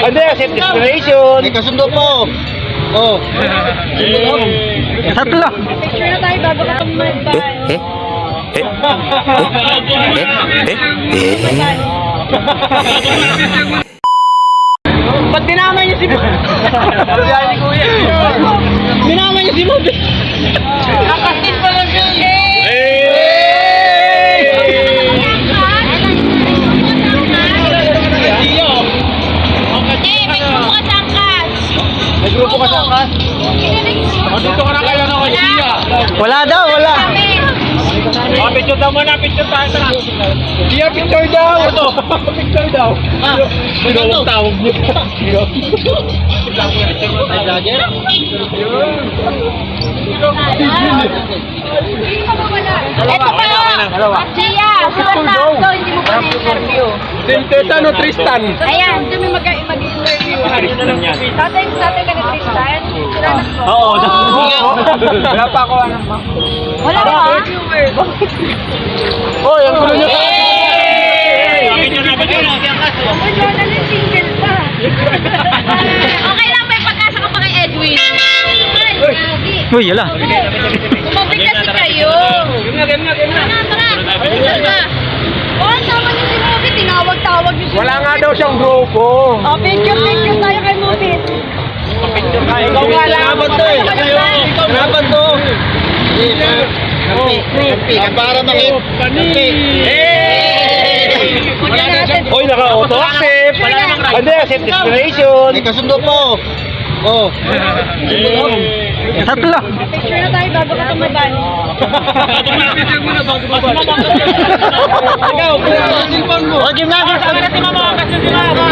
Hindi, set destination. May kasundo po. Oh. Tatlo. Picture na tayo bago ka mag-bye. Ba't dinama niyo si Dinama niyo si Moby. Kapatid pa lang siya. May grupo ka sa angkas? Dito ka na kayo ng Kasiya. Wala daw, wala. Picture daw muna, picture tayo na. Siya, picture daw. Ito, picture daw. Sino ang tawag niyo? Ay, vlogger? Ito pa lang. Gia, sulat na ito. Hindi mo pa na-interview. Teta no Tristan. Ayan, doon may mag-interview. Tatay ka ni Tristan? Oo. Wala pa ako alam mo. Wala ba? Oh, yung gulo niyo. Single pa. Okay lang, may pag-asa ka pa kay Edwin. Uy, yala. Kumabit kasi kayo. Tara. Oh, tama niyo si Mobit. Tinawag-tawag niyo si Wala nga daw siyang grupo. Oh, picture tayo kay Mobit. Ikaw nga lang. Laban to eh. Laban to. Para makit. Uy, naka-auto accept. Hindi, accept destination. May kasundo po. Oh. Tatlo. Picture na tayo bago ka tumaban. Ikaw, cellphone mo. Oh, gymnastics. Si mama, kasi si mama.